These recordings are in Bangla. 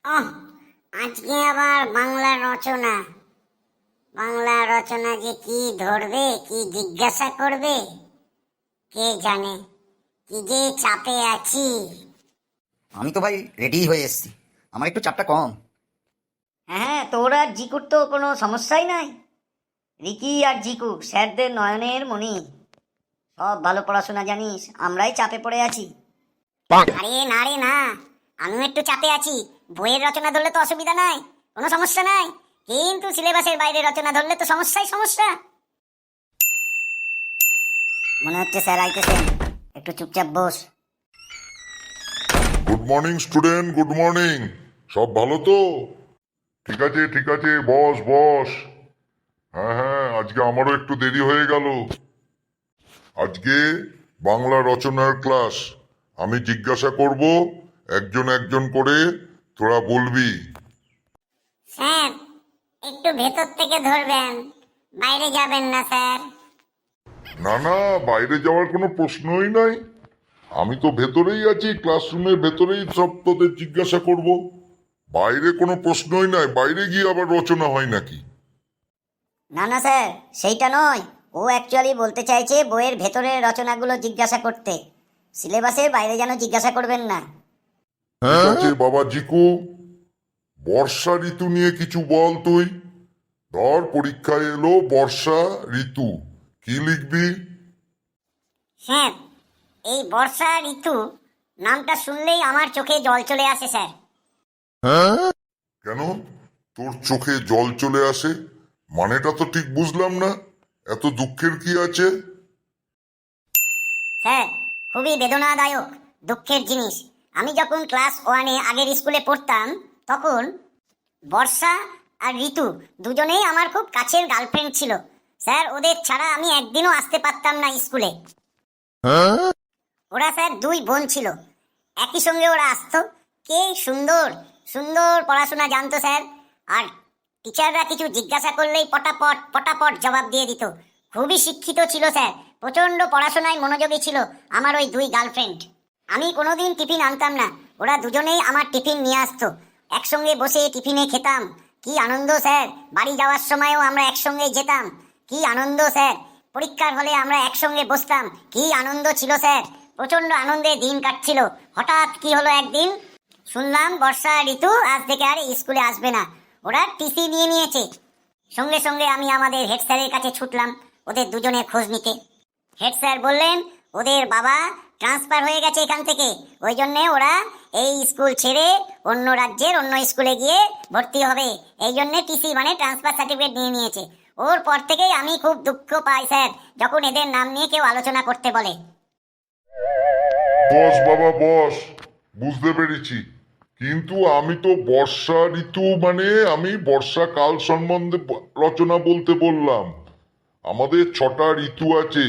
ওহ, আজকে আবার বাংলা রচনা। বাংলা রচনা যে কি ধরবে, কি জিজ্ঞাসা করবে কে জানে। কি যে চাপে আছি। আমি তো ভাই রেডি হয়ে এসেছি। আমার একটু চাপটা কম। হ্যাঁ, তোর আর জিকুর তো কোনো সমস্যাই নাই। রিকি আর জিকু স্যারদের নয়নের মণি, সব ভালো পড়াশোনা জানিস, আমরাই চাপে পড়ে আছি। আরে না রে না, আমিও একটু চাপে আছি। বইয়ের রচনা ধরলে তো অসুবিধা নাই, কোনো সমস্যা নাই, কিন্তু সিলেবাসের বাইরে রচনা ধরলে তো সমস্যাই সমস্যা। মনে হচ্ছে স্যার আইতেছেন, একটু চুপচাপ বস। Good morning student, good morning. সব ভালো তো? ঠিক আছে ঠিক আছে, বস বস। হ্যাঁ হ্যাঁ, আজকে আমারও একটু দেরি হয়ে গেল। আজকে বাংলা রচনার ক্লাস। আমি জিজ্ঞাসা করব, একজন একজন করে, তোরা বলবি। স্যার, একটু ভেতর থেকে ধরবেন, বাইরে যাবেন না স্যার। না না, বাইরে যাওয়ার কোনো প্রশ্নই নাই। আমি তো ভেতরেই আছি, ক্লাসরুমের ভেতরেই সব তোদের জিজ্ঞাসা করব। বাইরে কোনো প্রশ্নই নাই, বাইরে গিয়ে আবার রচনা হয় নাকি? না না স্যার, সেইটা নয়। ও অ্যাকচুয়ালি বলতে চাইছে বইয়ের ভেতরের রচনাগুলো জিজ্ঞাসা করতে, সিলেবাসের বাইরে যেন জিজ্ঞাসা করবেন না। ঠিক আছে বাবা জিকু, বর্ষা ঋতু নিয়ে কিছু বল তুই। ধর পরীক্ষায় এলো বর্ষা ঋতু, কি লিখবি? স্যার, এই বর্ষা ঋতু নামটা শুনলেই আমার চোখে জল চলে আসে স্যার। কেন তোর চোখে জল চলে আসে? মানেটা তো ঠিক বুঝলাম না। এত দুঃখের কি আছে? স্যার, খুবই বেদনাদায়ক, দুঃখের জিনিস। আমি যখন ক্লাস 1-এ আগের স্কুলে পড়তাম, তখন বর্ষা আর ঋতু দুজনেই আমার খুব কাছের গার্লফ্রেন্ড ছিল স্যার। ওদের ছাড়া আমি একদিনও আসতে পারতাম না স্কুলে। ওরা স্যার দুই বোন ছিল, একই সঙ্গে ওরা আসতো। কে সুন্দর সুন্দর পড়াশোনা জানতো স্যার। আর টিচাররা কিছু জিজ্ঞাসা করলেই পটাপট পটাপট জবাব দিয়ে দিত। খুবই শিক্ষিত ছিল স্যার, প্রচণ্ড পড়াশোনায় মনোযোগী ছিল আমার ওই দুই গার্লফ্রেন্ড। আমি কোনোদিন টিফিন আনতাম না, ওরা দুজনেই আমার টিফিন নিয়ে আসতো। একসঙ্গে বসে টিফিনে খেতাম। কি আনন্দ স্যার! বাড়ি যাওয়ার সময়ও আমরা একসঙ্গে যেতাম। কি আনন্দ স্যার! পরীক্ষার হলে আমরা একসঙ্গে বসতাম। কি আনন্দ ছিল স্যার! প্রচণ্ড আনন্দে দিন কাটছিল। হঠাৎ কি হলো, একদিন শুনলাম বর্ষা ঋতু আজ থেকে আর স্কুলে আসবে না, ওরা টিসি নিয়ে নিয়েছে। সঙ্গে সঙ্গে আমি আমাদের হেড স্যারের কাছে ছুটলাম ওদের দুজনের খোঁজ নিতে। হেড স্যার বললেন ওদের বাবা ট্রান্সফার হয়ে গেছে এখান থেকে, ওই জন্যে ওরা এই স্কুল ছেড়ে অন্য রাজ্যের অন্য স্কুলে গিয়ে ভর্তি হবে। এই জন্যে টিসি মানে ট্রান্সফার সার্টিফিকেট নিয়ে নিয়েছে। ওর পর থেকেই আমি খুব দুঃখ পাই স্যার, যখন এদের নাম নিয়ে কেউ আলোচনা করতে বলে। বস বাবা বস, বুঝতে পেরেছি। কিন্তু আমি তো বর্ষা ঋতু মানে আমি বর্ষাকাল সম্বন্ধে রচনা বলতে বললাম। আমাদের 6টা ঋতু আছে: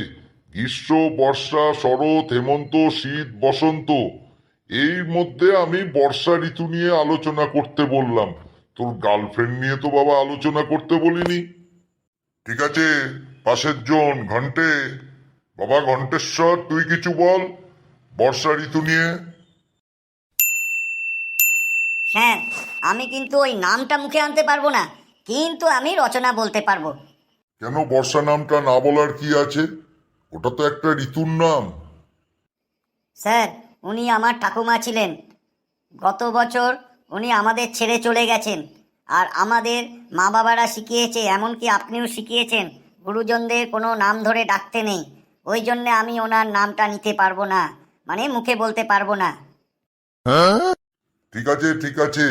গ্রীষ্ম, বর্ষা, শরৎ, হেমন্ত, শীত, বসন্ত। এর মধ্যে আমি বর্ষা ঋতু নিয়ে আলোচনা করতে বললাম। তোর গার্লফ্রেন্ড নিয়ে তো বাবা আলোচনা করতে বলিনি। ঠিক আছে, পাশের জন ঘন্টে, বাবা ঘন্টেশ্বর, তুই কিছু বল বর্ষা ঋতু নিয়ে। স্যার, আমি কিন্তু ওই নামটা মুখে আনতে পারবো না, কিন্তু আমি রচনা বলতে পারবো। কেন বর্ষা নামটা না বলার কি আছে? ওটা তো একটা ঋতুর নাম। স্যার, উনি আমার ঠাকুমা ছিলেন। গত বছর উনি আমাদের ছেড়ে চলে গেছেন। আর আমাদের মা বাবারা শিখিয়েছে, এমনকি আপনিও শিখিয়েছেন, গুরুজনদের কোনো নাম ধরে ডাকতে নেই। ওই জন্যে আমি ওনার নামটা নিতে পারবো না, মানে মুখে বলতে পারবো না। ঠিক আছে ঠিক আছে,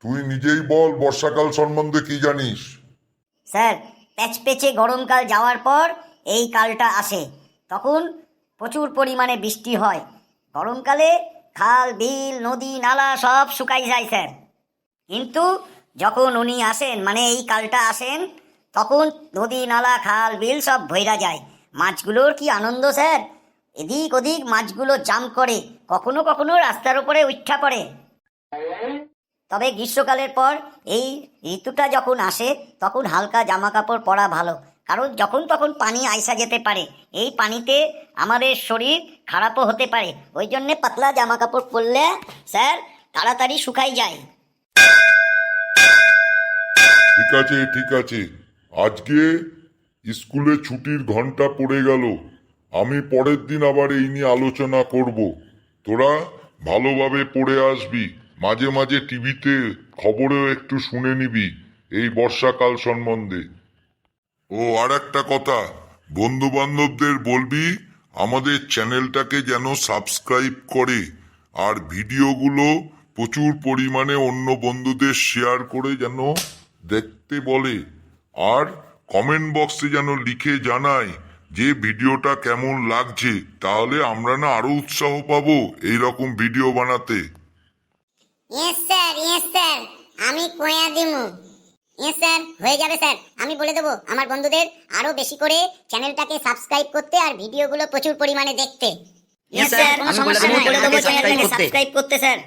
তুই নিজেই বল বর্ষাকাল সম্বন্ধে কি জানিস। স্যার, প্যাচপ্যাচে গরমকাল যাওয়ার পর এই কালটা আসে, তখন প্রচুর পরিমাণে বৃষ্টি হয়। গরমকালে খাল বিল নদী নালা সব শুকাই যায় স্যার। কিন্তু যখন উনি আসেন, মানে এই কালটা আসেন, তখন নদী নালা খাল বিল সব ভইরা যায়। মাছগুলোর কি আনন্দ স্যার! এদিক ওদিক মাছগুলো জাম্প করে, কখনো কখনো রাস্তার উপরে উঠা পড়ে। তবে গ্রীষ্মকালের পর এই ঋতুটা যখন আসে, তখন হালকা জামা কাপড় পরা ভালো, কারণ যখন তখন পানি আইসা যেতে পারে। এই পানিতে আমাদের শরীর খারাপও হতে পারে, ওই জন্যে পাতলা জামা কাপড় পরলে স্যার তাড়াতাড়ি শুকাই যায়। ঠিক আছে ঠিক আছে, আজকে স্কুলে ছুটির ঘন্টা পড়ে গেল, আমি পরের দিন আবার এই নিয়ে আলোচনা করব। তোরা ভালোভাবে পড়ে আসবি, মাঝে মাঝে টিভিতে খবরেও একটু শুনে নিবি এই বর্ষাকাল সম্বন্ধে। ও আর একটা কথা, বন্ধু বান্ধবদের বলবি আমাদের চ্যানেলটাকে যেন সাবস্ক্রাইব করে, আর ভিডিওগুলো প্রচুর পরিমাণে অন্য বন্ধুদের শেয়ার করে যেন দেখতে বলে, আর কমেন্ট বক্সে যেন লিখে জানায় যে ভিডিওটা কেমন লাগছে, তাহলে আমরা না আরো উৎসাহ পাবো এইরকম ভিডিও বানাতে। ইয়েস স্যার, আমি কয়া দিমু। ইয়েস স্যার, হয়ে যাবে স্যার, আমি বলে দেবো আমার বন্ধুদের আরো বেশি করে চ্যানেলটাকে সাবস্ক্রাইব করতে আর ভিডিওগুলো প্রচুর পরিমাণে দেখতে। ইয়েস স্যার, কোনো সমস্যা নাই, বলে দেবো চ্যানেলটাকে সাবস্ক্রাইব করতে স্যার।